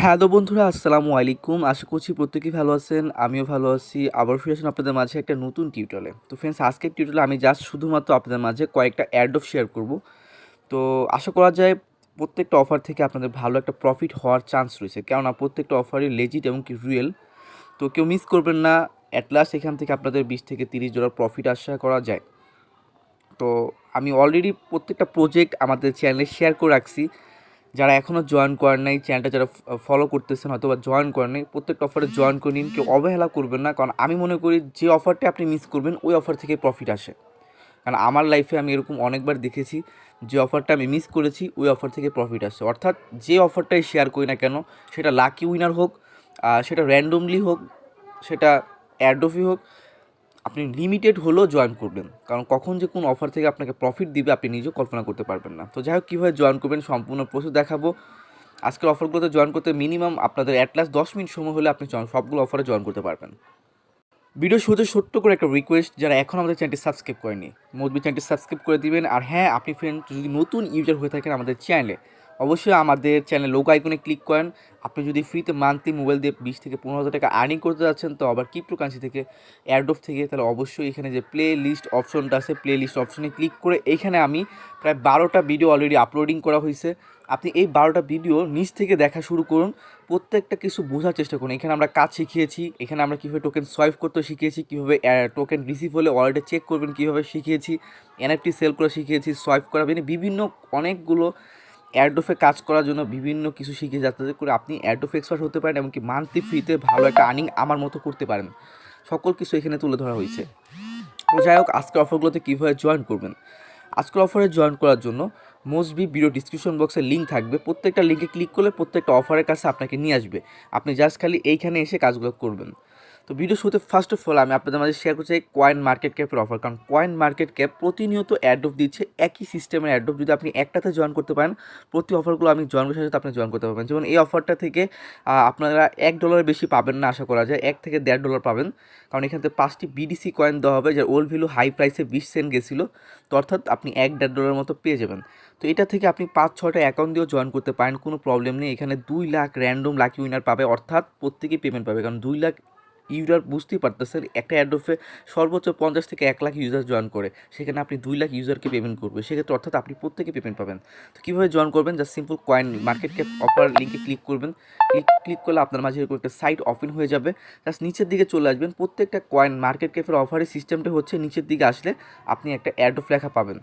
Hello বন্ধুরা, আসসালামু আলাইকুম। আশা করছি প্রত্যেকেই ভালো আছেন, আমিও ভালো আছি। আবার ফিরে আসলাম আপনাদের মাঝে একটা নতুন টিউটোরিয়ালে। তো ফ্রেন্ডস, আজকের টিউটোরিয়ালে আমি জাস্ট শুধুমাত্র আপনাদের মাঝে কয়েকটা অ্যাড শেয়ার করব। তো আশা করা যায় প্রত্যেকটা অফার থেকে আপনাদের ভালো একটা প্রফিট হওয়ার চান্স রয়েছে, কেননা প্রত্যেকটা অফারই লেজিট এবং কি রিয়েল। তো কেউ মিস করবেন না। অ্যাট লাস্ট এখান থেকে আপনাদের $20 থেকে $30 প্রফিট আশা করা যায়। তো আমি অলরেডি প্রত্যেকটা প্রজেক্ট আমাদের চ্যানেলে শেয়ার করে রাখছি। যারা এখনও জয়েন করেন নাই, চ্যানেলটা যারা ফলো করতেছেন হয়তো বা জয়েন করেন নাই, প্রত্যেকটা অফারে জয়েন করে নিন। কেউ অবহেলা করবেন না, কারণ আমি মনে করি যে অফারটা আপনি মিস করবেন ওই অফার থেকে প্রফিট আসে। কারণ আমার লাইফে আমি এরকম অনেকবার দেখেছি, যে অফারটা আমি মিস করেছি ওই অফার থেকে প্রফিট আসে। অর্থাৎ যে অফারটাই শেয়ার করি না কেন, সেটা লাকি উইনার হোক, সেটা র্যান্ডমলি হোক, সেটা অ্যাডোফি হোক, আপনি লিমিটেড হলেও জয়েন করবেন। কারণ কখন যে কোন অফার থেকে আপনাকে প্রফিট দিবে আপনি নিজেও কল্পনা করতে পারবেন না। তো যাই হোক, কীভাবে জয়েন করবেন সম্পূর্ণ প্রসেস দেখাবো। আজকের অফারগুলোতে জয়েন করতে মিনিমাম আপনাদের অ্যাটলাস্ট 10 মিনিট সময় হলে আপনি সবগুলো অফারে জয়েন করতে পারবেন। ভিডিও শুরুতে ছোট্ট করে একটা রিকোয়েস্ট, যারা এখন আমাদের চ্যানেলটি সাবস্ক্রাইব করেনি, মোদবি চ্যানেলটি সাবস্ক্রাইব করে দিবেন। আর হ্যাঁ, আপনি ফ্রেন্ড যদি নতুন ইউজার হয়ে থাকেন আমাদের চ্যানেলে, অবশ্যই আমাদের চ্যানেল লোগো আইকনে ক্লিক করেন। আপনি যদি ফ্রিতে মান্থলি মোবাইল দিয়ে 20 থেকে 15 হাজার টাকা আর্নিং করতে যাচ্ছেন, তো আবার ক্রিপ্টোকারেন্সি থেকে, এয়ারড্রপ থেকে, তাহলে অবশ্যই এখানে যে প্লে লিস্ট অপশনটা আছে, প্লে লিস্ট অপশনে ক্লিক করে এইখানে আমি প্রায় 12টা ভিডিও অলরেডি আপলোডিং করা হয়েছে। আপনি এই 12টা ভিডিও নিচ থেকে দেখা শুরু করুন, প্রত্যেকটা কিছু বোঝার চেষ্টা করুন। এখানে আমরা কাজ শিখিয়েছি, এখানে আমরা কীভাবে টোকেন সোয়াইপ করতে শিখিয়েছি, কীভাবে টোকেন রিসিভ হলে ওয়ালেটে চেক করবেন কীভাবে শিখিয়েছি, এনএফটি সেল করা শিখিয়েছি, সোয়াইপ করা, মানে বিভিন্ন অনেকগুলো অ্যাডোফে কাজ করার জন্য বিভিন্ন কিছু শিখে যাতে করে আপনি অ্যাডোফ এক্সপার্ট হতে পারেন, এমনকি মান্থলি ফ্রিতে ভালো একটা আর্নিং আমার মতো করতে পারেন। সকল কিছু এখানে তুলে ধরা হয়েছে। তো যাই হোক, আজকের অফারগুলোতে কীভাবে জয়েন করবেন। আজকের অফারে জয়েন করার জন্য মোস্টবি ভিডিও ডিসক্রিপশন বক্সে লিঙ্ক থাকবে, প্রত্যেকটা লিঙ্কে ক্লিক করলে প্রত্যেকটা অফারের কাছে আপনাকে নিয়ে আসবে। আপনি জাস্ট খালি এইখানে এসে কাজগুলো করবেন। তো ভিডিও শুরুতে ফার্স্ট অফ অল আমি আপনাদের মাঝে শেয়ার করছি কয়েন মার্কেট ক্যাপের অফার। কারণ কয়েন মার্কেট ক্যাপ প্রতিনিয়ত অ্যাড্রপ দিচ্ছে, একই সিস্টেমের অ্যাড্রপ। যদি আপনি একটাতে জয়েন করতে পারেন, প্রতি অফারগুলো আমি জয়েন করার সাথে আপনি জয়েন করতে পারবেন। যেমন এই অফারটা থেকে আপনারা $1 বেশি পাবেন না, আশা করা যায় $1 থেকে $1.5 পাবেন। কারণ এখান থেকে 5টি বিডিসি কয়েন দেওয়া হবে, যার ওল্ড ভ্যালু হাই প্রাইসে 20 সেন্ট গেছিলো। তো অর্থাৎ আপনি $1-1.5 মতো পেয়ে যাবেন। তো এটা থেকে আপনি 5-6টা অ্যাকাউন্ট দিয়েও জয়েন করতে পারেন, কোনো প্রবলেম নেই। এখানে 2 লাখ র্যান্ডম লাকি উইনার পাবে, অর্থাৎ প্রত্যেকেই পেমেন্ট পাবে। কারণ 2 লাখ ইউজার, বুঝতেই পারতেছেন, একটা অ্যাডোফে সর্বোচ্চ 50 থেকে 1 লাখ ইউজার জয়েন করে, সেখানে আপনি 2 লাখ ইউজারকে পেমেন্ট করবে, সেক্ষেত্রে অর্থাৎ আপনি প্রত্যেকে পেমেন্ট পাবেন। তো কীভাবে জয়েন করবেন, just simple coin market cap offer লিঙ্কে ক্লিক করবেন। ক্লিক করলে আপনার মাঝে এরকম একটা সাইট ওপেন হয়ে যাবে। জাস্ট নিচের দিকে চলে আসবেন। প্রত্যেকটা কয়েন মার্কেট ক্যাপের অফারের সিস্টেমটা হচ্ছে, নিচের দিকে আসলে আপনি একটা অ্যাডোফ লেখা পাবেন।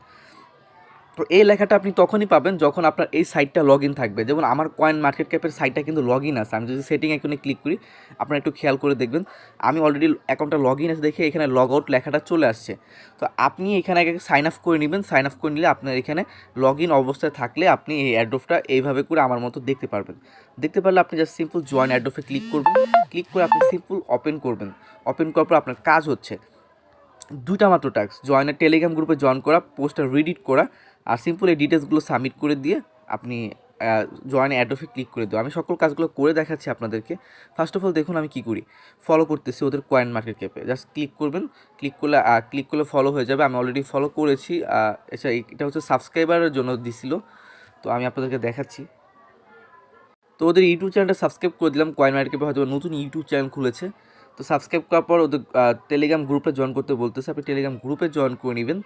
তো এই লেখাটা আপনি তখনই পাবেন যখন আপনার এই সাইটটা লগ ইন থাকবে। যেমন আমার কয়েন মার্কেট ক্যাপের সাইটটা কিন্তু লগ ইন আছে। আমি যদি সেটিং আইকনে ক্লিক করি, আপনারা একটু খেয়াল করে দেখবেন, আমি অলরেডি অ্যাকাউন্টটা লগ ইন আছে দেখে এখানে লগ আউট লেখাটা চলে আসছে। তো আপনি এখানে আগে সাইন আপ করে নেবেন। সাইন আপ করে নিলে আপনার এখানে লগ ইন অবস্থায় থাকলে আপনি এই অ্যাড্রপটা এইভাবে করে আমার মতো দেখতে পারবেন। দেখতে পারলে আপনি জাস্ট সিম্পল জয়েন অ্যাড্রপে ক্লিক করবেন। ক্লিক করে আপনি সিম্পল ওপেন করবেন। ওপেন করার পর আপনার কাজ হচ্ছে দুইটা মাত্র টাস্ক: জয়েনের টেলিগ্রাম গ্রুপে জয়েন করা, পোস্টটা রিডিট করা, আর সিম্পল এই ডিটেলসগুলো সাবমিট করে দিয়ে আপনি জয়েন অ্যাডোফে ক্লিক করে দেবো। আমি সকল কাজগুলো করে দেখাচ্ছি আপনাদেরকে। ফার্স্ট অফ অল দেখুন আমি কী করি, ফলো করতেছি ওদের কয়েন মার্কেট ক্যাপে। জাস্ট ক্লিক করবেন, ক্লিক করলে ফলো হয়ে যাবে। আমি অলরেডি ফলো করেছি। আচ্ছা, এটা হচ্ছে সাবস্ক্রাইবারের জন্য দিছিল, তো আমি আপনাদেরকে দেখাচ্ছি। তো ওদের ইউটিউব চ্যানেলটা সাবস্ক্রাইব করে দিলাম। কয়েন মার্কেট ক্যাপে হয়তো নতুন ইউটিউব চ্যানেল খুলেছে। তো সাবস্ক্রাইব করার পর ওদের টেলিগ্রাম গ্রুপে জয়েন করতে বলতেছে, আপনি টেলিগ্রাম গ্রুপে জয়েন করে নেবেন।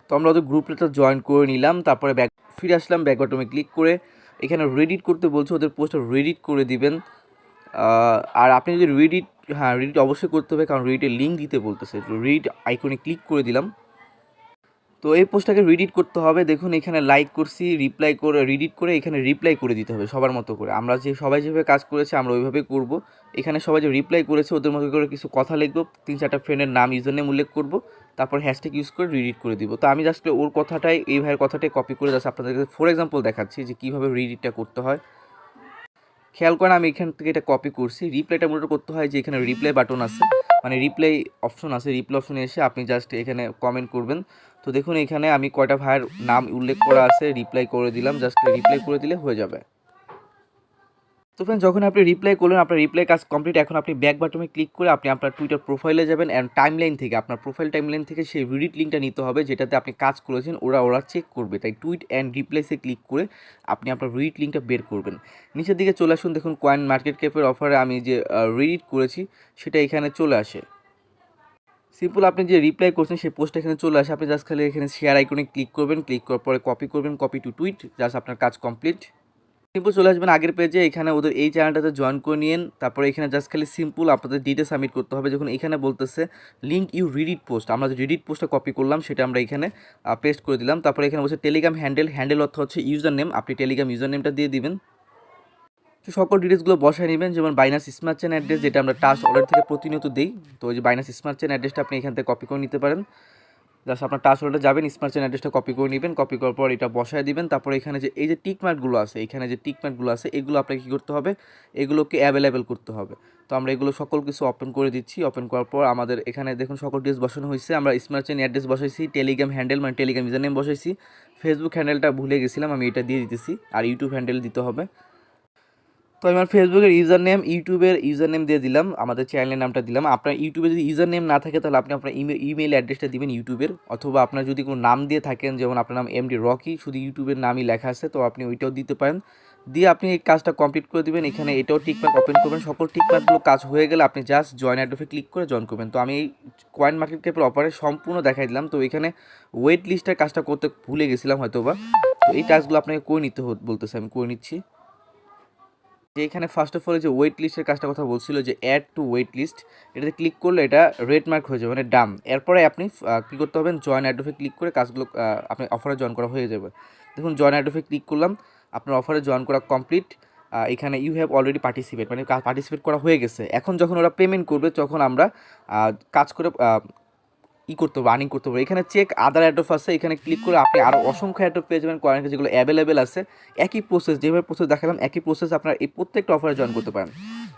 তো আমরা ওদের গ্রুপটা জয়েন করে নিলাম। তারপরে ফিরে আসলাম, ব্যাক বাটনে ক্লিক করে এখানে রিডিট করতে বলছে, ওদের পোস্টটা রিডিট করে দিবেন। আর আপনি যদি রিডিট অবশ্যই করতে হবে, কারণ রিডিটের লিঙ্ক দিতে বলতেছে। রিড আইকনে ক্লিক করে দিলাম। তো এই পোস্টটাকে রিডিট করতে হবে। দেখুন এখানে লাইক করছি, রিপ্লাই করে রিডিট করে এখানে রিপ্লাই করে দিতে হবে সবার মতো করে। আমরা সবাই যেভাবে কাজ করেছে আমরা ওইভাবেই করব। এখানে সবাই যে রিপ্লাই করেছে ওদের মতো করে কিছু কথা লিখবো, 3-4টা ফ্রেন্ডের নাম ইউজার নেম উল্লেখ করবো, তারপর হ্যাশট্যাগ ইউজ করে রিডিট করে দিব। তো আমি জাস্ট ওর কথাটাই, এই ভাইয়ের কথাটাই কপি করে জাস্ট আপনাদেরকে ফর এক্সাম্পল দেখাচ্ছি যে কীভাবে রিডিটটা করতে হয়। খেয়াল করেন আমি এখান থেকে এটা কপি করছি। রিপ্লাইটা মূলত করতে হয় যে এখানে রিপ্লাই বাটন আছে, মানে রিপ্লাই অপশন আছে। রিপ্লাই অপশনে এসে আপনি জাস্ট এখানে কমেন্ট করবেন। তো দেখুন এখানে আমি কয়টা ভাইয়ের নাম উল্লেখ করা আছে, রিপ্লাই করে দিলাম। জাস্ট রিপ্লাই করে দিলে হয়ে যাবে। তো ফ্রেন্ড যখন আপনি রিপ্লাই করলেন, আপনার রিপ্লাই কাজ কমপ্লিট। এখন আপনি ব্যাক বাটনে ক্লিক করে আপনি আপনার টুইটার প্রোফাইলে যাবেন অ্যান্ড টাইমলাইন থেকে আপনার প্রোফাইল টাইমলাইন থেকে সেই রিডিট লিঙ্কটা নিতে হবে যেটাতে আপনি কাজ করেছেন, ওরা চেক করবে। তাই টুইট অ্যান্ড রিপ্লাইসে ক্লিক করে আপনি আপনার রিডিট লিঙ্কটা বের করবেন। নিচের দিকে চলে আসুন, দেখুন কয়েন মার্কেট ক্যাপের অফারে আমি যে রিডিট করেছি সেটা এখানে চলে আসে। সিম্পল আপনি যে রিপ্লাই করছেন সেই পোস্ট এখানে চলে আসে। আপনি জাস্ট খালি এখানে শেয়ার আইকনে ক্লিক করবেন, ক্লিক করার পরে কপি করবেন, কপি টু টুইট, জাস্ট আপনার কাজ কমপ্লিট। সিম্পল চলে আসবেন আগের পেজে, এখানে ওদের এই চ্যানেলটাতে জয়েন করে নিন। তারপরে এখানে জাস্ট খালি সিম্পল আপনাদের ডিটেল সাবমিট করতে হবে। যখন এখানে বলতেছে লিঙ্ক ইউ রিডিট পোস্ট, আমরা যে রিডিট পোস্টটা কপি করলাম সেটা আমরা এখানে পেস্ট করে দিলাম। তারপরে এখানে বলছে টেলিগ্রাম হ্যান্ডেল অর্থ হচ্ছে ইউজার নেম, আপনি টেলিগ্রাম ইউজার নেমটা দিয়ে দিবেন। তো সকল ডিটেলসগুলো বসায় নেবেন, যেমন বাইনান্স স্মার্ট চেন অ্যাড্রেস যেটা আমরা টাস্ক অলরেডি থেকে প্রতিনিয়ত দিই। তো ওই যে বাইনান্স স্মার্ট চেন অ্যাড্রেসটা আপনি এখান থেকে কপি করে নিতে পারেন। জাস্ট আপনার টাস্ক ওয়ালেটে যাবেন, স্মার্ট চেন অ্যাড্রেসটা কপি করে নেবেন, কপি করার পর এটা বসায় দিবেন। তারপরে এখানে যে এই যে টিক মার্কগুলো আছে, এখানে যে টিক মার্কগুলো আছে এগুলো আপনাকে কী করতে হবে, এগুলোকে অ্যাভেলেবেল করতে হবে। তো আমরা এগুলো সকল কিছু ওপেন করে দিচ্ছি। ওপেন করার পর আমাদের এখানে দেখুন সকল ডিটেলস বসানো হয়েছে। আমরা স্মার্ট চেন অ্যাড্রেস বসাইছি, টেলিগ্রাম হ্যান্ডেল মানে টেলিগ্রাম ইউজার নেম বসাইছি, ফেসবুক হ্যান্ডেলটা ভুলে গেছিলাম আমি এটা দিয়ে দিতেছি, আর ইউটিউব হ্যান্ডেল দিতে হবে। তো আমার ফেসবুকের ইউজার নেম, ইউটিউবের ইউজার নেম দিয়ে দিলাম, আমাদের চ্যানেলের নামটা দিলাম। আপনার ইউটিউবে যদি ইউজার নেম না থাকে তাহলে আপনি আপনার ইমেল অ্যাড্রেসটা দিবেন ইউটিউবের, অথবা আপনার যদি কোনো নাম দিয়ে থাকেন, যেমন আপনার নাম এমডি রকি, শুধু ইউটিউবের নামই লেখা আছে, তো আপনি ওইটাও দিতে পারেন। দিয়ে আপনি এই কাজটা কমপ্লিট করে দিবেন। এখানে এটাও টিকমার্ক ওপেন করবেন। সকল টিকমার্কগুলো কাজ হয়ে গেলে আপনি জাস্ট জয়েন অ্যাড্রেসে ক্লিক করে জয়েন করবেন। তো আমি এই কয়েন মার্কেট ক্যাপের অফারে সম্পূর্ণ দেখাই দিলাম। তো এখানে ওয়েট লিস্টের কাজটা করতে ভুলে গেছিলাম হয়তোবা, তো এই টাস্কগুলো আপনাকে করে নিতে বলতেছে, আমি করে নিচ্ছি। যে এখানে ফার্স্ট অফ অল যে ওয়েট লিস্টের কাজটা কথা বলছিল, যে অ্যাড টু ওয়েট লিস্ট, এটাতে ক্লিক করলে এটা রেড মার্ক হয়ে যাবে, মানে ডান। এরপরে আপনি কী করতে হবে, জয়েন অ্যাডোফে ক্লিক করে কাজগুলো আপনি অফারে জয়েন করা হয়ে যাবে। দেখুন জয়েন অ্যাডোফে ক্লিক করলাম, আপনার অফারে জয়েন করা কমপ্লিট। এখানে ইউ হ্যাভ অলরেডি পার্টিসিপেট, মানে পার্টিসিপেট করা হয়ে গেছে। এখন যখন ওরা পেমেন্ট করবে তখন আমরা কাজ করে করতে হবে, আর্নিং করতে হবে। এখানে চেক আদার অ্যাড্রপ আছে, এখানে ক্লিক করে আপনি আরও অসংখ্য অ্যাড্রপ পেয়ে যাবেন কয়েনকে, যেগুলো অ্যাভেলেবেল আছে। একই প্রসেস, যেভাবে প্রসেস দেখালাম একই প্রসেস আপনার এই প্রত্যেকটা অফারে জয়েন করতে পারেন।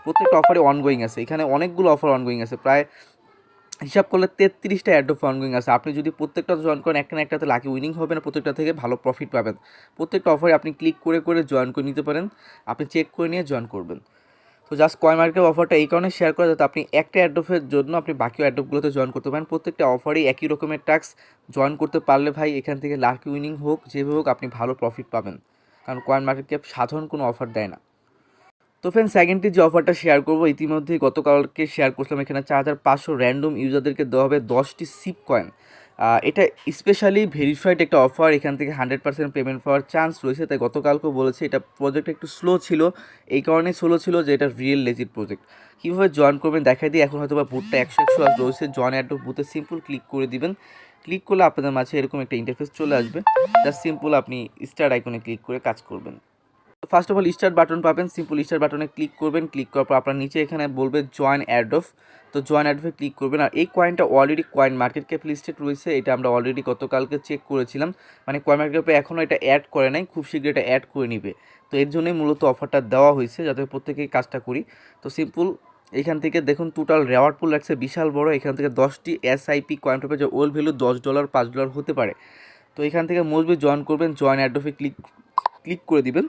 প্রত্যেকটা অফারে অনগোয়িং আছে, এখানে অনেকগুলো অফার অনগোয়িং আছে, প্রায় হিসাব করলে 33টা অ্যাড্রপ অনগোয়িং আছে। আপনি যদি প্রত্যেকটা জয়েন করেন, একটা না একটাতে লাকি উইনিং হবে না, প্রত্যেকটা থেকে ভালো প্রফিট পাবেন। প্রত্যেকটা অফারে আপনি ক্লিক করে করে জয়েন করে নিতে পারেন, আপনি চেক করে নিয়ে জয়েন করবেন। তো জাস্ট কয়েন মার্কেট অফারটা এই কারণে শেয়ার করা যাতে আপনি একটা অ্যাড্রপের জন্য আপনি বাকি অ্যাড্রপগুলোতে জয়েন করতে পারেন। প্রত্যেকটা অফারেই একই রকমের ট্যাক্স, জয়েন করতে পারলে ভাই এখান থেকে লাকি উইনিং হোক যেভাবে হোক আপনি ভালো প্রফিট পাবেন, কারণ কয়েন মার্কেট ক্যাপ সাধারণ কোনো অফার দেয় না। তো ফ্রেন্ড সেকেন্ডটি যে অফারটা শেয়ার করবো, ইতিমধ্যেই গতকালকে শেয়ার করছিলাম, এখানে 4500 র্যান্ডম ইউজারদেরকে দেওয়া হবে 10টি সিপ কয়েন। এটা স্পেশালি ভেরিফাইড একটা অফার, এখান থেকে 100% পেমেন্ট পাওয়ার চান্স রয়েছে। তাই গতকালকেও বলেছে এটা প্রজেক্ট একটু স্লো ছিল, এই কারণেই স্লো ছিল যে এটা রিয়েল লেজিট প্রজেক্ট। কীভাবে জয়েন করবেন দেখাই দিই। এখন হয়তো বা বুথটা 100 রয়েছে, জয়েন অ্যাড বুথে সিম্পল ক্লিক করে দিবেন। ক্লিক করলে আপনাদের মাঝে এরকম একটা ইন্টারফেস চলে আসবে, জাস্ট সিম্পল আপনি স্টার্ট আইকনে ক্লিক করে কাজ করবেন। First of all start button পাবেন, সিম্পল স্টার্ট বাটনে ক্লিক করবেন। ক্লিক করার পর আপনার নিচে এখানে বলবে জয়েন অ্যাডফ, তো জয়েন অ্যাডফে ক্লিক করবেন। আর এই কয়েনটা already coin market cap listed রয়েছে, এটা আমরা অলরেডি গতকালকে চেক করেছিলাম, মানে কয়েন মার্কেট ক্যাপে এখনও এটা অ্যাড করে নাই, খুব শীঘ্রই এটা অ্যাড করে নিবে। তো এর জন্যই মূলত অফারটা দেওয়া হয়েছে, যাতে প্রত্যেকেই কাজটা করি। তো সিম্পল এখান থেকে দেখুন টোটাল রেওয়ার্ড পুল লাগছে বিশাল বড়, এখান থেকে 10টি SIP কয়েন পাবে, যে ওল ভ্যালু $10 $5 হতে পারে। তো এখান থেকে মোস্টলি জয়েন করবেন, জয়েন অ্যাডফে ক্লিক করে দিবেন।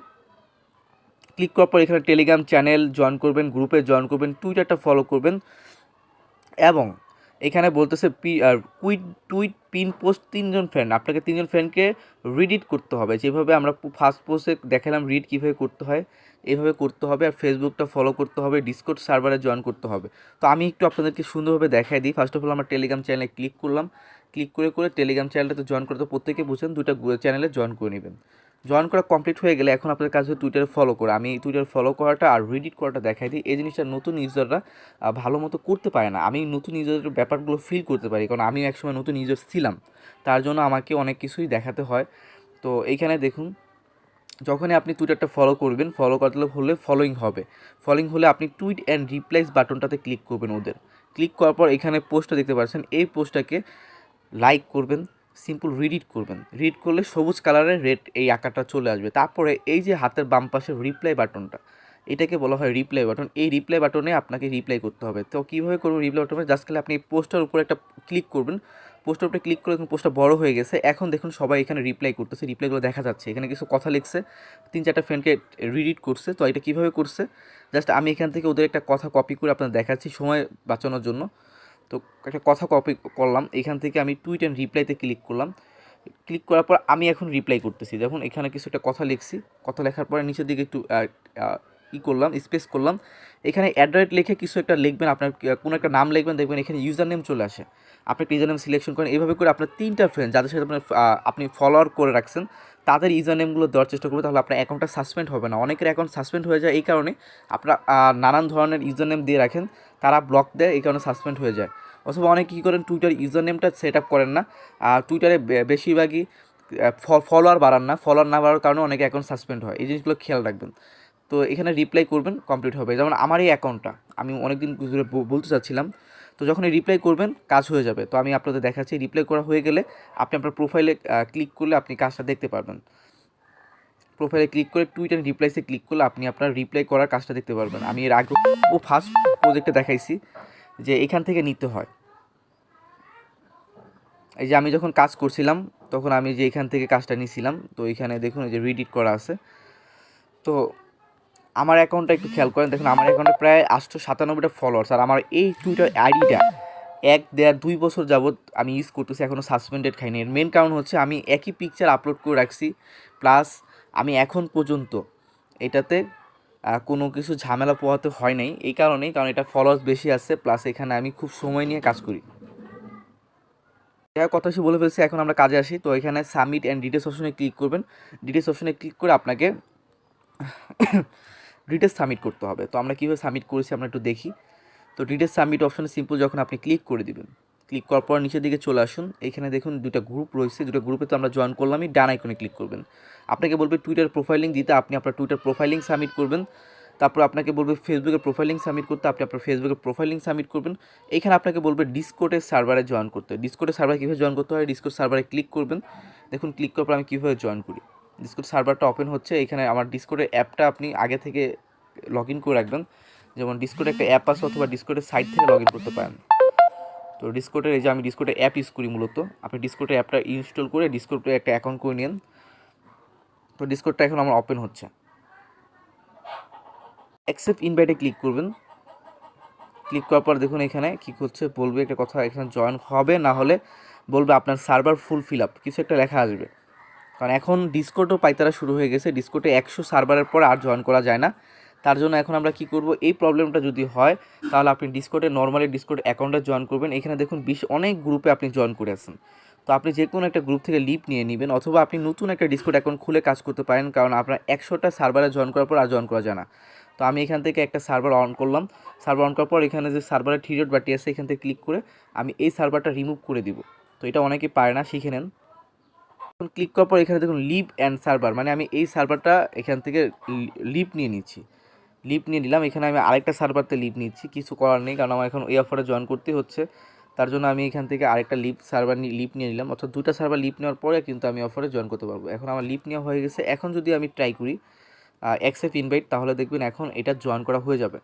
ক্লিক করার পর এখানে টেলিগ্রাম চ্যানেল জয়েন করবেন, গ্রুপে জয়েন করবেন, টুইটারটা ফলো করবেন, এবং এখানে বলতেছে টুইট পিন পোস্ট 3জন ফ্রেন্ড, আপনাকে 3জন ফ্রেন্ডকে রিডিট করতে হবে, যেভাবে আমরা ফার্স্ট পোস্টে দেখালাম রিড কীভাবে করতে হয়, এইভাবে করতে হবে। আর ফেসবুকটা ফলো করতে হবে, ডিসকর্ড সার্ভারে জয়েন করতে হবে। তো আমি একটু আপনাদেরকে সুন্দরভাবে দেখাই দিই। ফার্স্ট অফ অল আমার টেলিগ্রাম চ্যানেলে ক্লিক করলাম, ক্লিক করে করে টেলিগ্রাম চ্যানেলটাতে জয়েন করতে প্রত্যেকে বুঝেন, দুটো চ্যানেলে জয়েন করে নেবেন। জয়েন করা কমপ্লিট হয়ে গেলে এখন আপনার কাছে টুইটারে ফলো করা, আমি টুইটার ফলো করাটা আর রিডিট করাটা দেখাই দিই। এই জিনিসটা নতুন ইউজাররা ভালো মতো করতে পারে না, আমি নতুন ইউজারের ব্যাপারগুলো ফিল করতে পারি, কারণ আমি একসময় নতুন ইউজার ছিলাম, তার জন্য আমাকে অনেক কিছুই দেখাতে হয়। তো এইখানে দেখুন, যখনই আপনি টুইটারটা ফলো করবেন, ফলো করতে হলে ফলোইং হবে, ফলোইং হলে আপনি টুইট অ্যান্ড রিপ্লাইস বাটনটাতে ক্লিক করবেন ওদের। ক্লিক করার পর এখানে পোস্টটা দেখতে পাচ্ছেন, এই পোস্টটাকে লাইক করবেন, সিম্পল রিড করবেন। রিড করলে সবুজ কালারের রেড এই আকারটা চলে আসবে। তারপরে এই যে হাতের বাম পাশে রিপ্লাই বাটনটা, এটাকে বলা হয় রিপ্লাই বাটন। এই রিপ্লাই বাটনে আপনাকে রিপ্লাই করতে হবে। তো কীভাবে করবেন রিপ্লাই বাটনে, জাস্ট খালি আপনি পোস্টার উপরে একটা ক্লিক করবেন, পোস্টের উপরে ক্লিক করে দেখুন পোস্টটা বড় হয়ে গেছে। এখন দেখুন সবাই এখানে রিপ্লাই করতেছে, রিপ্লাইগুলো দেখা যাচ্ছে। এখানে কিছু কথা লিখছে, 3-4টা ফ্রেন্ডকে রিডিট করছে। তো এটা কীভাবে করছে, জাস্ট আমি এখান থেকে ওদের একটা কথা কপি করে আপনাদের দেখাচ্ছি সময় বাঁচানোর জন্য। তো একটা কথা কপি করলাম, এখান থেকে আমি টুইট অ্যান্ড রিপ্লাইতে ক্লিক করলাম। ক্লিক করার পর আমি এখন রিপ্লাই করতেছি। দেখুন এখানে কিছু একটা কথা লিখছি, কথা লেখার পরে নিচের দিকে একটু করলাম, স্পেস করলাম। এখানে অ্যাড্রেট লিখে কিছু একটা লিখবেন, আপনার কোনো একটা নাম লিখবেন, দেখবেন এখানে ইউজার নেম চলে আসে। আপনি একটা ইউজার নেম সিলেকশন করেন, এইভাবে করে আপনার 3টা ফ্রেন্ড যাদের সাথে আপনি ফলোয়ার করে রাখছেন তাদের ইউজার নেমগুলো দেওয়ার চেষ্টা করবেন, তাহলে আপনার অ্যাকাউন্টটা সাসপেন্ড হবে না। অনেকের অ্যাকাউন্ট সাসপেন্ড হয়ে যায় এই কারণে, আপনারা নানান ধরনের ইউজার নেম দিয়ে রাখেন, তারা ব্লক দেয়, এই কারণে সাসপেন্ড হয়ে যায়। অথবা অনেকে কী করেন, টুইটার ইউজার নেমটা সেট আপ করেন না, টুইটারে বেশিরভাগই ফলোয়ার বাড়ান না, ফলোয়ার না বাড়ার কারণে অনেকে অ্যাকাউন্ট সাসপেন্ড হয়, এই জিনিসগুলো খেয়াল রাখবেন। তো এখানে রিপ্লাই করবেন, কমপ্লিট হবে। যেমন আমার এই অ্যাকাউন্টটা আমি অনেকদিন ধরে বলতে চাচ্ছিলাম, তো যখন রিপ্লাই করবেন কাজ হয়ে যাবে। তো আমি আপনাদের দেখাচ্ছি, রিপ্লাই করা হয়ে গেলে আপনি আপনার প্রোফাইলে ক্লিক করলে আপনি কাজটা দেখতে পারবেন। প্রোফাইলে ক্লিক করে টুইট অ্যান্ড রিপ্লাইসে ক্লিক করলে আপনি আপনার রিপ্লাই করার কাজটা দেখতে পারবেন। আমি এর আগে ফার্স্ট প্রজেক্টে দেখাইছি যে এখান থেকে নিতে হয়। এই যে আমি যখন কাজ করছিলাম তখন আমি যে এখান থেকে কাজটা নিয়েছিলাম, তো এখানে দেখুন এই যে রিডিট করা আছে। তো আমার অ্যাকাউন্টটা একটু খেয়াল করেন, দেখুন আমার অ্যাকাউন্টে প্রায় 897টা ফলোয়ার্স, আর আমার এই টুইটার আইডিটা 1-1.5-2 বছর যাবৎ আমি ইউজ করতেছি, এখনও সাসপেন্ডেড খাইনি। এর মেন কারণ হচ্ছে আমি একই পিকচার আপলোড করে রাখছি, প্লাস আমি এখন পর্যন্ত এটাতে কোনো কিছু ঝামেলা পোহাতে হয় নাই, এই কারণেই, কারণ এটা ফলোয়ার্স বেশি আছে, প্লাস এখানে আমি খুব সময় নিয়ে কাজ করি। যাই কথা সে বলে ফেলছি, এখন আমরা কাজে আসি। তো এখানে সাবমিট অ্যান্ড ডিটেলস অপশনে ক্লিক করবেন। ডিটেলস অপশনে ক্লিক করে আপনাকে ডিটেলস সাবমিট করতে হবে। তো আমরা কীভাবে সাবমিট করেছি আমরা একটু দেখি। তো ডিটেলস সাবমিট অপশনে সিম্পল যখন আপনি ক্লিক করে দিবেন, ক্লিক করার পর নিচের দিকে চলে আসুন। এখানে দেখুন 2টা গ্রুপ রয়েছে, 2টা গ্রুপে তো আমরা জয়েন করলামই, ডান আইকনে ক্লিক করবেন। আপনাকে বলবে টুইটার প্রোফাইল লিঙ্ক দিতে, আপনি আপনার টুইটার প্রোফাইল লিঙ্ক সাবমিট করবেন। তারপর আপনাকে বলবে ফেসবুকের প্রোফাইল লিঙ্ক সাবমিট করতে, আপনি আপনার ফেসবুকের প্রোফাইল লিঙ্ক সাবমিট করবেন। এখানে আপনাকে বলবে ডিসকর্ডের সার্ভারে জয়েন করতে। ডিসকর্ডের সার্ভারে কীভাবে জয়েন করতে হয়, ডিসকর্ড সার্ভারে ক্লিক করবেন। দেখুন ক্লিক করার পর আমি কীভাবে জয়েন করি, ডিসকর্ড সার্ভারটা ওপেন হচ্ছে। এখানে আমার ডিসকর্ডের অ্যাপটা আপনি আগে থেকে লগ ইন করে রাখবেন, যেমন ডিসকর্ডে একটা অ্যাপ আছে অথবা ডিসকর্ডের সাইট থেকে লগ ইন করতে পারেন। তো ডিসকর্ডের এই যে আমি ডিসকর্ডের অ্যাপ ইউজ করি মূলত, আপনি ডিসকর্ডের অ্যাপটা ইনস্টল করে ডিসকর্ডে একটা অ্যাকাউন্ট করে নিন। তো ডিসকর্ডটা এখন আমার ওপেন হচ্ছে। অ্যাকসেপ্ট ইনভাইটে ক্লিক করবেন। ক্লিক করার পর দেখুন এখানে কী হচ্ছে, বলবে একটা কথা, এখানে জয়েন হবে, না হলে বলবে আপনার সার্ভার ফুল ফিল আপ, কিছু একটা লেখা আসবে। কারণ এখন ডিসকর্ডও পাইতারা শুরু হয়ে গেছে, ডিসকর্ডে 100 সার্ভারের পর আর জয়েন করা যায় না। তার জন্য এখন আমরা কি করব, এই প্রবলেমটা যদি হয় তাহলে আপনি ডিসকর্ডে নর্মালি ডিসকর্ড অ্যাকাউন্টে জয়েন করবেন। এখানে দেখুন অনেক গ্রুপে আপনি জয়েন করে আছেন, তো আপনি যে কোনো একটা গ্রুপ থেকে লিভ নিয়ে নেবেন, অথবা আপনি নতুন একটা ডিসকর্ড অ্যাকাউন্ট খুলে কাজ করতে পারেন, কারণ আপনার 100টা সার্ভারে জয়েন করার পর আর জয়েন করা যায় না। তো আমি এখান থেকে একটা সার্ভার অন করলাম। সার্ভার অন করার পর এখানে যে সার্ভারের 3 ডট বাটি আছে এখান থেকে ক্লিক করে আমি এই সার্ভারটা রিমুভ করে দিব। তো এটা অনেকে পারে না, শিখে নেন। ক্লিক করার পর এখানে দেখুন লিভ অ্যান্ড সার্ভার, মানে আমি এই সার্ভারটা এখান থেকে লিভ নিয়ে নিচ্ছি, লিভ নিয়ে নিলাম। এখানে আমি আরেকটা সার্ভারতে লিভ নিচ্ছি, কিছু করার নেই, কারণ আমার এখন এই অফারে জয়েন করতে হচ্ছে। তার জন্য আমি এখান থেকে আরেকটা লিভ নিয়ে নিলাম, অর্থাৎ 2টা সার্ভার লিভ নেওয়ার পরে কিন্তু আমি অফারে জয়েন করতে পারবো। এখন আমার লিভ নেওয়া হয়ে গেছে। এখন যদি আমি ট্রাই করি অ্যাকসেপ্ট ইনভাইট, তাহলে দেখবেন এখন এটা জয়েন করা হয়ে যাবে।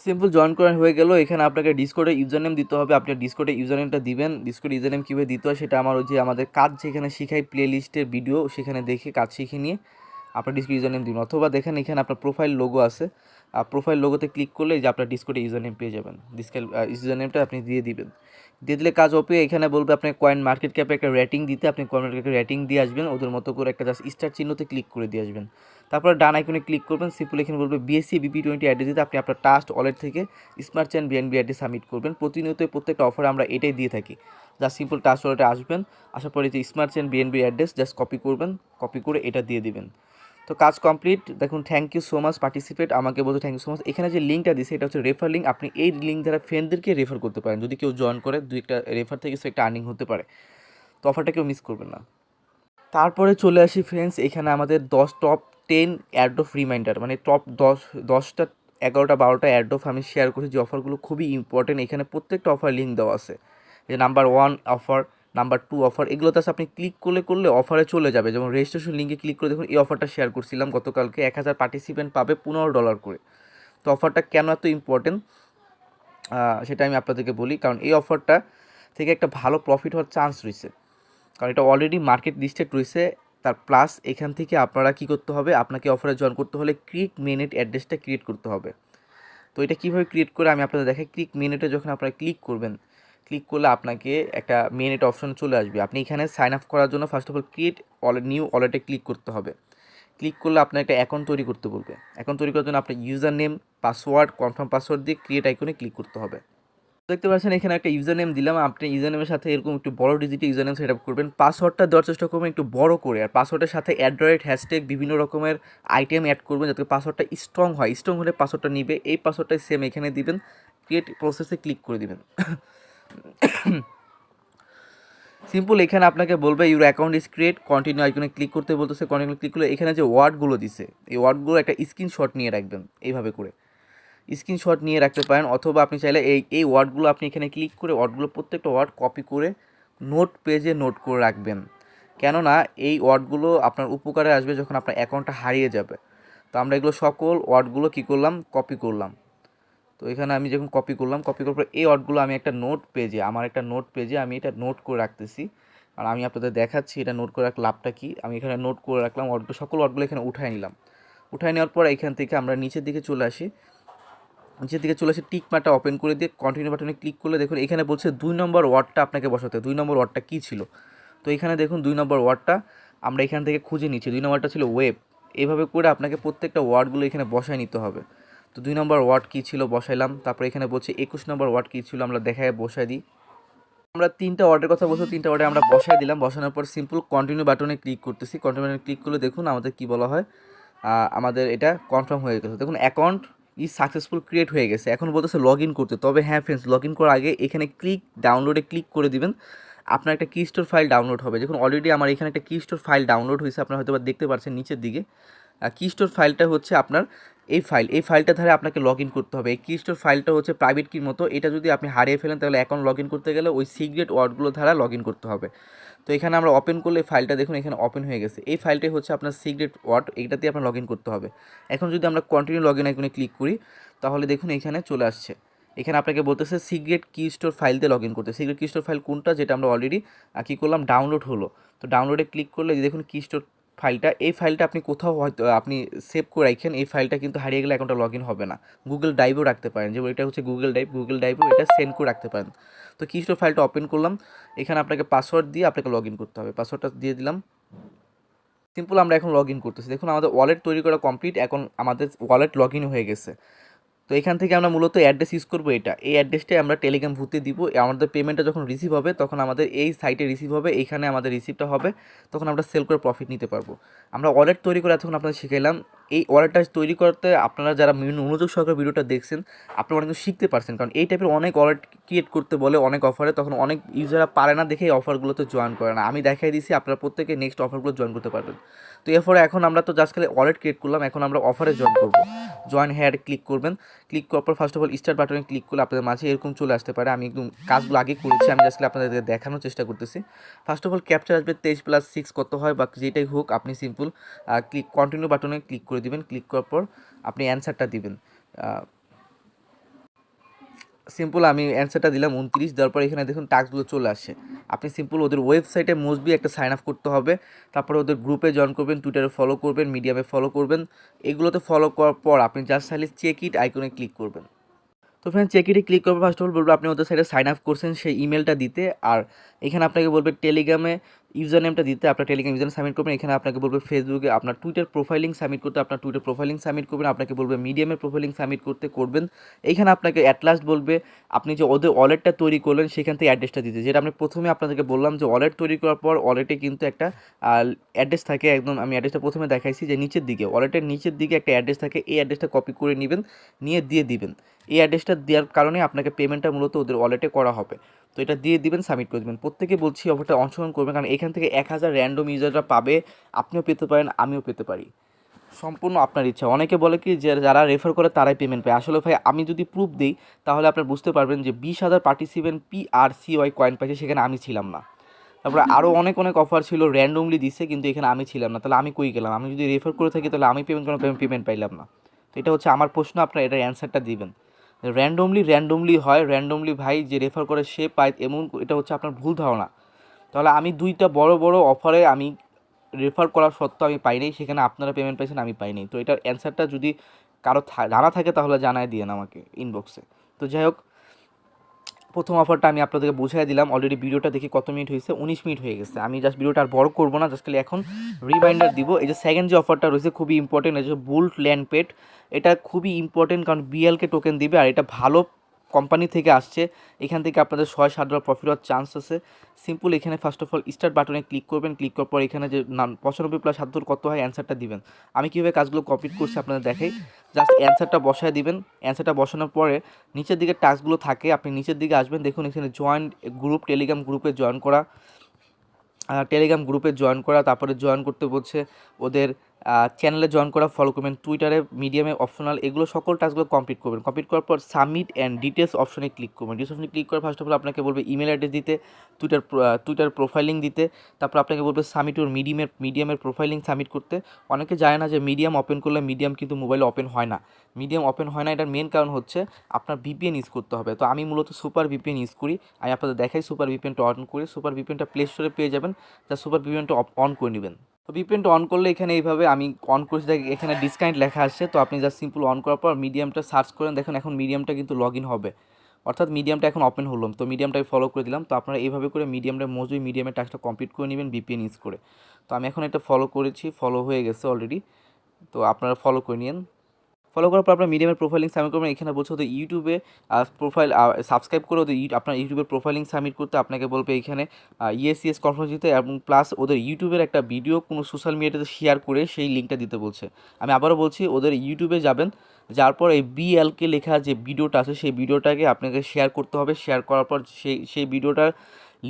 সিম্পল জয়েন করা হয়ে গেল। এখানে আপনাকে ডিসকর্ডে ইউজার নেম দিতে হবে, আপনি ডিসকর্ডে ইউজার নেমটা দিবেন। ডিসকর্ড ইউজার নেম কীভাবে দিতে হয় সেটা আমার ওই যে আমাদের কাজ যেখানে শিখাই প্লে লিস্টের ভিডিও, সেখানে দেখে কাজ শিখে নিয়ে আপনার ডিসকর্ড ইউজার নেম দিবেন। অথবা দেখেন এখানে আপনার প্রোফাইল লোগো আছে, প্রোফাইল লোগোতে ক্লিক করলে যে আপনার ডিসকর্ডে ইউজার নেম পেয়ে যাবেন। ইউজার নেমটা আপনি দিয়ে দিবেন, দিয়ে দিলে কাজ ওপে। এখানে বলবে আপনি কয়েন মার্কেট ক্যাপে একটা রেটিং দিতে, আপনি কয়েন মার্কেট ক্যাপে রেটিং দিয়ে আসবেন, ওদের মতো করে একটা জাস্ট স্টার চিহ্নতে ক্লিক করে দিয়ে আসবেন। তারপর ডান আইকনে ক্লিক করবেন, সিম্পল এখানে বলবে বিএসসি BP20 অ্যাড্রেস দিতে, আপনি আপনার ট্রাস্ট ওয়ালেট থেকে smart chain BNB address submit করবেন। প্রতিনিয়ত প্রত্যেকটা অফারে আমরা এটাই দিয়ে থাকি। জাস্ট সিম্পল ট্রাস্ট ওয়ালেটে আসবেন, আসার পরে যে smart chain BNB address just copy করবেন, কপি করে এটা দিয়ে দিবেন। তো কাজ কমপ্লিট। দেখুন thank you so much participate, আমাকে বলতে থ্যাংক ইউ সো মাচ। এখানে যে লিঙ্কটা দিছে এটা হচ্ছে রেফার লিঙ্ক, আপনি এই লিঙ্ক দ্বারা ফ্রেন্ডদেরকে রেফার করতে পারেন। যদি কেউ জয়েন করে 2-1টা রেফার থেকে একটা আর্নিং হতে পারে। তো অফারটা কেউ মিস করবেন না। তারপরে চলে আসি ফ্রেন্ডস, এখানে আমাদের টপ 10 অ্যাড অফ রিমাইন্ডার, মানে টপ 10টা 11টা 12টা অ্যাড অফ আমি শেয়ার করেছি, যে অফারগুলো খুবই ইম্পর্টেন্ট। এখানে প্রত্যেকটা অফার লিঙ্ক দেওয়া আছে, যে নাম্বার 1 অফার, নাম্বার 2 অফার, এগুলোতে আছে আপনি ক্লিক করলে অফারে চলে যাবে। যেমন রেজিস্ট্রেশন লিঙ্কে ক্লিক করে দেখুন এই অফারটা শেয়ার করছিলাম গতকালকে, 1000 পার্টিসিপেন্ট পাবে $15 করে। তো অফারটা কেন এত ইম্পর্টেন্ট সেটা আমি আপনাদেরকে বলি, কারণ এই অফারটা থেকে একটা ভালো প্রফিট হওয়ার চান্স রয়েছে, কারণ এটা অলরেডি মার্কেট লিস্টেড রয়েছে। তার প্লাস এখান থেকে আপনারা কী করতে হবে, আপনাকে অফারে জয়েন করতে হলে ক্লিক মিনিট অ্যাড্রেসটা ক্রিয়েট করতে হবে। তো এটা কীভাবে ক্রিয়েট করে আমি আপনাদের দেখাই। ক্লিক মিনিটে যখন আপনারা ক্লিক করবেন, ক্লিক করলে আপনাকে একটা মিনিট অপশন চলে আসবে। আপনি এখানে সাইন আপ করার জন্য first of all create new ওয়ালেটে ক্লিক করতে হবে। ক্লিক করলে আপনার একটা অ্যাকাউন্ট তৈরি করতে বলবে। অ্যাকাউন্ট তৈরি করার জন্য আপনার user name, password, confirm password দিয়ে ক্রিয়েট আইকনে ক্লিক করতে হবে। দেখতে পাচ্ছেন এখানে একটা ইউজার নেম দিলাম। আপনি ইউজার নেমের সাথে এরকম একটু বড় ডিজিটে ইউজার নেম সেট আপ করবেন। পাসওয়ার্ডটা দেওয়ার চেষ্টা করবেন একটু বড় করে, আর পাসওয়ার্ডের সাথে অ্যাড্রয়েড হ্যাশট্যাগ বিভিন্ন রকমের আইটেম অ্যাড করবেন যাতে পাসওয়ার্ডটা স্ট্রং হয়। স্ট্রং হলে পাসওয়ার্ডটা নিবে। এই পাসওয়ার্ডটাই সেম এখানে দিবেন, ক্রিয়েট প্রসেসে ক্লিক করে দিবেন। সিম্পল। এখানে আপনাকে বলবে your account is create, continue আইকনে ক্লিক করতে বলতেছে। কন্টিনিউ ক্লিক করলে এখানে যে ওয়ার্ডগুলো দিছে এই ওয়ার্ডগুলো একটা স্ক্রিনশট নিয়ে রাখবেন। এইভাবে করে স্ক্রিনশট নিয়ে রাখতে পারেন, অথবা আপনি চাইলে এই ওয়ার্ডগুলো আপনি এখানে ক্লিক করে ওয়ার্ডগুলো প্রত্যেকটা ওয়ার্ড কপি করে নোট পেজে নোট করে রাখবেন। কেননা এই ওয়ার্ডগুলো আপনার উপকারে আসবে যখন আপনার অ্যাকাউন্টটা হারিয়ে যাবে। তো আমরা এগুলো সকল ওয়ার্ডগুলো কী করলাম, কপি করলাম। তো এখানে আমি যখন কপি করলাম, কপি করার পর এই ওয়ার্ডগুলো আমি একটা নোট পেজে, আমার একটা নোট পেজে আমি এটা নোট করে রাখতেছি। আর আমি আপনাদের দেখাচ্ছি এটা নোট করে রাখলে লাভটা কী। আমি এখানে নোট করে রাখলাম ওয়ার্ডগুলো, সকল ওয়ার্ডগুলো এখানে উঠায় নিলাম। উঠায় নেওয়ার পর এখান থেকে আমরা নিচের দিকে চলে আসি। নিচের দিকে চলে আসে টিক মার্কটা ওপেন করে দিয়ে কন্টিনিউ বাটনে ক্লিক করলে দেখুন এখানে বলছে 2 নম্বর ওয়ার্ডটা আপনাকে বসাতে। 2 নম্বর ওয়ার্ডটা কী ছিল? তো এখানে দেখুন 2 নম্বর ওয়ার্ডটা আমরা এখান থেকে খুঁজে নিচ্ছি। 2 নম্বরটা ছিল ওয়েব। এইভাবে করে আপনাকে প্রত্যেকটা ওয়ার্ডগুলো এখানে বসায় নিতে হবে। তো 2 নম্বর ওয়ার্ড কী ছিল বসাইলাম। তারপরে এখানে বলছে 21 নম্বর ওয়ার্ড কী ছিল, আমরা দেখায় বসাই দিই। আমরা 3টা ওয়ার্ডের কথা বলছি, 3টা ওয়ার্ডে আমরা বসাই দিলাম। বসানোর পর সিম্পল কন্টিনিউ বাটনে ক্লিক করতেছি। কন্টিনিউ বাটনে ক্লিক করলে দেখুন আমাদের কী বলা হয়, আমাদের এটা কনফার্ম হয়ে গেছে। দেখুন অ্যাকাউন্ট ইজ সাকসেসফুল ক্রিয়েট হয়ে গেছে। এখন বলতেছে লগ ইন করতে। তবে হ্যাঁ ফ্রেন্ডস, লগ ইন করার আগে এখানে ডাউনলোডে ক্লিক করে দিবেন। আপনার একটা কি স্টোর ফাইল ডাউনলোড হবে। দেখুন অলরেডি আমার এখানে একটা কি স্টোর ফাইল ডাউনলোড হয়েছে, আপনারা হয়তো দেখতে পাচ্ছেন নিচের দিকে। কি স্টোর ফাইলটা হচ্ছে আপনার এই ফাইলটা ধারে আপনাকে লগ ইন করতে হবে। এই কি স্টোর ফাইলটা হচ্ছে প্রাইভেট কির মতো। এটা যদি আপনি হারিয়ে ফেলেন তাহলে অ্যাকাউন্ট লগ ইন করতে গেলে ওই সিক্রেট ওয়ার্ডগুলো ধারা লগ ইন করতে হবে। তো এখানে আমরা ওপেন করলে ফাইলটা দেখুন এখানে ওপেন হয়ে গেছে। এই ফাইলটাই হচ্ছে আপনার সিক্রেট ওয়ার্ড, এইটাতে আপনার লগ ইন করতে হবে। এখন যদি আমরা কন্টিনিউ লগ ইন আইকনে ক্লিক করি তাহলে দেখুন এখানে চলে আসছে। এখানে আপনাকে বলতেছে সিক্রেট কি স্টোর ফাইল দিয়ে লগ ইন করতে। সিক্রেট কি স্টোর ফাইল কোনটা, যেটা আমরা অলরেডি কী করলাম, ডাউনলোড হলো। তো ডাউনলোডে ক্লিক করলে দেখুন কি স্টোর ফাইলটা, এই ফাইলটা আপনি কোথাও হয়তো আপনি সেভ করে রাখেন। এই ফাইলটা কিন্তু হারিয়ে গেলে অ্যাকাউন্টটা লগ ইন হবে না। গুগল ড্রাইভেও রাখতে পারেন, যেমন এটা হচ্ছে গুগল ড্রাইভেও এটা সেন্ড করে রাখতে পারেন। তো কি স্টোর ফাইলটা ওপেন করলাম। এখানে আপনাকে পাসওয়ার্ড দিয়ে আপনাকে লগ ইন করতে হবে। পাসওয়ার্ডটা দিয়ে দিলাম। সিম্পল। আমরা এখন লগ ইন করতেছি। দেখুন আমাদের ওয়ালেট তৈরি করা কমপ্লিট। এখন আমাদের ওয়ালেট লগ ইন হয়ে গেছে। তো এখান থেকে আমরা মূলত অ্যাড্রেস ইউজ করবো এটা। এই অ্যাড্রেসটাই আমরা টেলিগ্রাম ভূতে দিব। আমাদের পেমেন্টটা যখন রিসিভ হবে তখন আমাদের এই সাইটে রিসিভ হবে, এইখানে আমাদের রিসিভটা হবে, তখন আমরা সেল করে প্রফিট নিতে পারবো। আমরা ওয়ালেট তৈরি করে এতক্ষণ আপনাদের শিখাইলাম। এই ওয়ালেটটা তৈরি করতে আপনারা যারা মনোযোগ সহকারে ভিডিওটা দেখছেন আপনারা অনেক শিখতে পারছেন, কারণ এই টাইপের অনেক ওয়ালেট ক্রিয়েট করতে বলে অনেক অফারে, তখন অনেক ইউজাররা পারে না দেখে এই অফারগুলোতে জয়েন করে না। আমি দেখাই দিয়েছি, আপনারা প্রত্যেকে নেক্সট অফারগুলো জয়েন করতে পারবেন। তো এরপরে এখন আমরা তো জাস্ট খালি ওয়ালেট ক্রিয়েট করলাম, এখন আমরা অফারে জয়েন করবো। জয়েন হেয়ার ক্লিক করবেন। ক্লিক করার পর ফার্স্ট অফ অল স্টার্ট বাটনে ক্লিক করলে আপনাদের মাঝে এরকম চলে আসতে পারে। আমি একদম কাজগুলো আগে করেছি, আমি জাস্ট আপনাদের দেখানোর চেষ্টা করতেছি। ফার্স্ট অফ অল ক্যাপচার আসবে 23+6 কত হয় বা যেটাই হোক, আপনি সিম্পল কন্টিনিউ বাটনে ক্লিক করে দিবেন। ক্লিক করার পর আপনি অ্যান্সারটা দিবেন। সিম্পল আমি অ্যান্সারটা দিলাম 29। দেওয়ার পর এখানে দেখুন টাস্কগুলো চলে আসে। আপনি সিম্পল ওদের ওয়েবসাইটে মোস্টলি একটা সাইন আপ করতে হবে, তারপরে ওদের গ্রুপে জয়েন করবেন, টুইটারে ফলো করবেন, মিডিয়ামে ফলো করবেন। এগুলোতে ফলো করার পর আপনি জাস্ট খালি চেক ইট আইকনে ক্লিক করবেন। তো ফ্রেন্ড চেক ইটে ক্লিক করবো। ফার্স্ট অফ অল বলবো আপনি ওদের সাইডে সাইন আপ করছেন সেই ইমেলটা দিতে, আর এখানে আপনাকে বলবে টেলিগ্রামে ইউজার নেমটা দিতে। আপনার টেলিগ্রাম ইউজার সাবমিট করবেন। এখানে আপনাকে বলবে ফেসবুকে আপনার টুইটার প্রোফাইলিং সাবমিট করতে, আপনার টুইটার প্রোফাইলিং সাবমিট করবেন। আপনাকে বলবে মিডিয়ামের প্রোফাইলিং সাবমিট করবেন। এইখানে আপনাকে অ্যাট লাস্ট বলবে আপনি যে ওদের ওয়ালেটটা তৈরি করলেন সেখান থেকে অ্যাড্রেসটা দিতে, যেটা আমি প্রথমে আপনাদেরকে বললাম যে ওয়ালেট তৈরি করার পর ওয়ালেটে কিন্তু একটা অ্যাড্রেস থাকে। একদম আমি অ্যাড্রেসটা প্রথমে দেখাইছি যে নিচের দিকে, ওয়ালেটের নিচের দিকে একটা অ্যাড্রেস থাকে। এই অ্যাড্রেসটা কপি করে নেবেন, নিয়ে দিয়ে দিবেন। এই অ্যাড্রেসটা দেওয়ার কারণে আপনাকে পেমেন্টটা মূলত ওদের ওয়ালেটে করা হবে। তো এটা দিয়ে দিবেন, সাবমিট করে দেবেন। প্রত্যেকে বলছি অফারটা অংশগ্রহণ করবেন, কারণ এখান থেকে 1000 র্যান্ডম ইউজাররা পাবে। আপনিও পেতে পারেন, আমিও পেতে পারি, সম্পূর্ণ আপনার ইচ্ছা। অনেকে বলে কি যে যারা রেফার করে তারাই পেমেন্ট পায়। আসলে ভাই আমি যদি প্রুফ দিই তাহলে আপনার বুঝতে পারবেন যে 20,000 পার্টিসিপেন্ট PRCY কয়েন পাইছে, সেখানে আমি ছিলাম না। তারপরে আরও অনেক অফার ছিল, র্যান্ডমলি দিচ্ছে, কিন্তু এখানে আমি ছিলাম না। তাহলে আমি কই গেলাম? আমি যদি রেফার করে থাকি তাহলে আমি পেমেন্ট পাইলাম না। তো এটা হচ্ছে আমার প্রশ্ন, আপনারা এটার অ্যান্সারটা দিবেন। র্যান্ডমলি হয়, র্যান্ডমলি ভাই যে রেফার করে সে পায়, এমন এটা হচ্ছে আপনার ভুল ধারণা। তাহলে আমি দুইটা বড় বড় অফারে আমি রেফার করা সত্ত্বেও আমি পাই নাই, সেখানে আপনারা পেমেন্ট পাইছেন, আমি পাই নাই। তো এটার অ্যান্সারটা যদি কারো জানা থাকে তাহলে জানায় দিয়েন আমাকে ইনবক্সে। তো যাই হোক, প্রথম অফারটা আমি আপনাদেরকে বুঝাই দিলাম। অলরেডি ভিডিওটা দেখি কত মিনিট হয়েছে, 19 মিনিট হয়ে গেছে। আমি জাস্ট ভিডিওটা আর বড় করবো না, জাস্ট খালি এখন রিমাইন্ডার দিব। এই যে সেকেন্ড যে অফারটা রয়েছে খুবই ইম্পর্টেন্ট, এই যে বুল্ট ল্যান্ড পেড, এটা খুবই ইম্পর্টেন্ট কারণ বিএলকে টোকেন দিবে আর এটা ভালো কোম্পানি থেকে আসছে। এখান থেকে আপনাদের $6-7 প্রফিট হওয়ার চান্স আছে। সিম্পল এখানে ফার্স্ট অফ অল স্টার্ট বাটনে ক্লিক করবেন, ক্লিক করার পর এখানে যে 95+70 কত হয় অ্যান্সারটা দিবেন। আমি কীভাবে কাজগুলো কমপ্লিট করছি আপনাদের দেখাই। জাস্ট অ্যান্সারটা বসায় দিবেন। অ্যান্সারটা বসানোর পরে নিচের দিকে টাস্কগুলো থাকে, আপনি নিচের দিকে আসবেন, দেখুন এখানে জয়েন গ্রুপ, টেলিগ্রাম গ্রুপে জয়েন করা, তারপরে জয়েন করতে বলছে ওদের চ্যানেলে জয়েন করা, ফলো করবেন, টুইটারে, মিডিয়ামে অপশনাল, এগুলো সকল টাস্কগুলো কমপ্লিট করবেন। কমপ্লিট করার পর সাবমিট অ্যান্ড ডিটেলস অপশনে ক্লিক করবেন। ডিটেলস অপশনে ক্লিক করে ফার্স্ট অফ অল আপনাকে বলবে ইমেল অ্যাড্রেস দিতে, টুইটার প্রোফাইলিং দিতে, তারপর আপনাকে বলবে সাবমিট ওর মিডিয়ামের প্রোফাইলিং সাবমিট করতে। অনেকে জানে না যে মিডিয়াম ওপেন করলে মিডিয়াম কিন্তু মোবাইলে ওপেন হয় না। মিডিয়াম ওপেন হয় না, এটার মেন কারণ হচ্ছে আপনার ভিপিএন ইউজ করতে হবে। তো আমি মূলত সুপার ভিপিএন ইউজ করি, আমি আপনাদের দেখাই সুপার ভিপিএনটা অন করি। সুপার ভিপিএনটা প্লে স্টোরে পেয়ে যাবেন, যা সুপার ভিপিএনটা অন করে নেবেন। তো ভিপিএনটা অন করলে এখানে এইভাবে আমি অন করেছি, এখানে ডিসকানেক্ট লেখা আসছে। তো আপনি জাস্ট সিম্পল অন করার পর মিডিয়ামটা সার্চ করেন, দেখুন এখন মিডিয়ামটা কিন্তু লগ ইন হবে, অর্থাৎ মিডিয়ামটা এখন ওপেন হলো। তো মিডিয়ামটাকে ফলো করে দিলাম। তো আপনারা এইভাবে করে মিডিয়ামের টাস্কটা কমপ্লিট করে নেবেন ভিপিএন ইউজ করে। তো আমি এখন এটা ফলো করেছি, ফলো হয়ে গেছে অলরেডি। তো আপনারা ফলো করে নিন। ফলো করার পর আপনার মিডিয়ামের প্রোফাইলিং সাবমিট করবেন। এখানে বলছে ওদের ইউটিউবে প্রোফাইল সাবস্ক্রাইব করে ওদের আপনার ইউটিউবের প্রোফাইলিং সাবমিট করতে আপনাকে বলবে এখানে ইয়েস কনফার্ম দিতে, এবং প্লাস ওদের ইউটিউবের একটা ভিডিও কোনো সোশ্যাল মিডিয়াতে শেয়ার করে সেই লিঙ্কটা দিতে বলছে। আমি আবারও বলছি, ওদের ইউটিউবে যাবেন, যার পর এই বিএলকে লেখা যে ভিডিওটা আছে সেই ভিডিওটাকে আপনাকে শেয়ার করতে হবে। শেয়ার করার পর সেই ভিডিওটার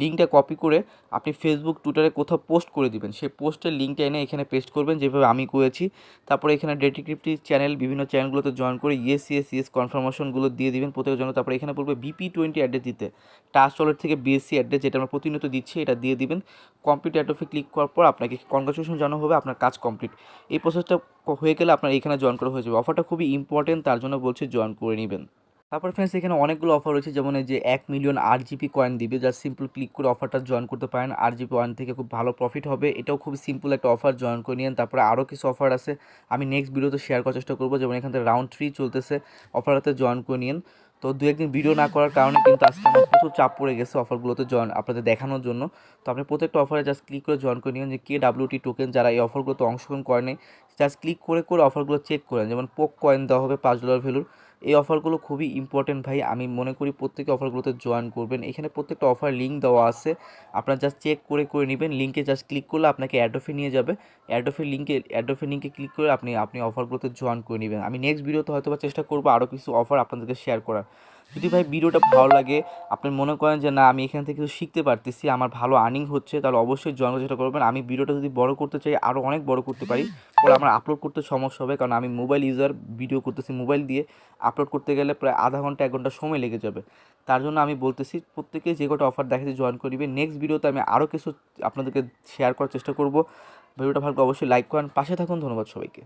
লিঙ্কটা কপি করে আপনি ফেসবুক, টুইটারে কোথাও পোস্ট করে দিবেন। সেই পোস্টের লিঙ্কটা এনে এখানে পেস্ট করবেন, যেভাবে আমি করেছি। তারপরে এখানে ডেটিক্রিপ্টি চ্যানেল, বিভিন্ন চ্যানেলগুলোতে জয়েন করে ইয়েস কনফার্মেশনগুলো দিয়ে দিবেন প্রত্যেকের জন্য। তারপরে এখানে বলবে BP20 অ্যাড্রেস দিতে, টাচ ওয়ালেট থেকে BSC অ্যাড্রেস, যেটা আমরা প্রতিনিয়ত দিচ্ছি, এটা দিয়ে দিবেন। কমপ্লিট অ্যাড্রেসে ক্লিক করার পর আপনাকে কনগ্রাচুলেশন জানানো হবে, আপনার কাজ কমপ্লিট। এই প্রসেসটা হয়ে গেলে আপনার এখানে জয়েন করা হয়ে যাবে। অফারটা খুবই ইম্পর্টেন্ট, তার জন্য বলছি জয়েন করে নেবেন। তারপর ফ্রেন্ডস এখানে অনেকগুলো অফার রয়েছে, যেমন এই যে 1 মিলিয়ন RGP কয়েন দিবে, যা সিম্পল ক্লিক করে অফারটা জয়েন করতে পারেন। RGP ওয়ান থেকে খুব ভালো প্রফিট হবে, এটাও খুব সিম্পল একটা অফার, জয়েন করে নিন। তারপরে আরও কিছু অফার আছে, আমি নেক্সট ভিডিওতে শেয়ার করার চেষ্টা করবো। যেমন এখান থেকে রাউন্ড 3 চলতেছে, অফারতে জয়েন করে নিন। তো দু একদিন ভিডিও না করার কারণে কিন্তু আজকে আমার প্রচুর চাপ পড়ে গেছে অফারগুলোতে জয়েন আপনাদের দেখানোর জন্য। তো আপনি প্রত্যেকটা অফারে জাস্ট ক্লিক করে জয়েন করে নিন। যে KWT টোকেন যারা এই অফারগুলোতে অংশগ্রহণ করেনি, জাস্ট ক্লিক করে করে অফারগুলো চেক করেন। যেমন পোক কয়েন দেওয়া হবে $5 ভ্যালুর। এই অফারগুলো খুবই ইম্পর্টেন্ট ভাই, আমি মনে করি প্রত্যেকে অফারগুলোতে জয়েন করবেন। এখানে প্রত্যেকটা অফার লিঙ্ক দেওয়া আছে, আপনারা জাস্ট চেক করে করে নেবেন। লিঙ্কে জাস্ট ক্লিক করলে আপনাকে অ্যাডোফে নিয়ে যাবে, অ্যাডোফে লিঙ্কে ক্লিক করে আপনি অফারগুলোতে জয়েন করে নেবেন। আমি নেক্সট ভিডিওতে হয়তো চেষ্টা করবো আরও কিছু অফার আপনাদেরকে শেয়ার করার। যদি ভাই ভিডিওটা ভালো লাগে, আপনি মনে করেন যে না আমি এখান থেকে কিছু শিখতে পারতেছি, আমার ভালো আর্নিং হচ্ছে, তাহলে অবশ্যই জয়েন করার চেষ্টা করবেন। আমি ভিডিওটা যদি বড় করতে চাই, আরও অনেক বড় করতে পারি, পরে আমার আপলোড করতে সমস্যা হবে, কারণ আমি মোবাইল ইউজার, ভিডিও করতেছি মোবাইল দিয়ে, আপলোড করতে গেলে প্রায় আধা ঘন্টা 1 ঘন্টা সময় লেগে যাবে। তার জন্য আমি বলতেছি প্রত্যেকে যে কটা অফার দেখাচ্ছি জয়েন করিবে। নেক্সট ভিডিওতে আমি আরও কিছু আপনাদেরকে শেয়ার করার চেষ্টা করব। ভিডিওটা ভালো অবশ্যই লাইক করেন, পাশে থাকুন। ধন্যবাদ সবাইকে।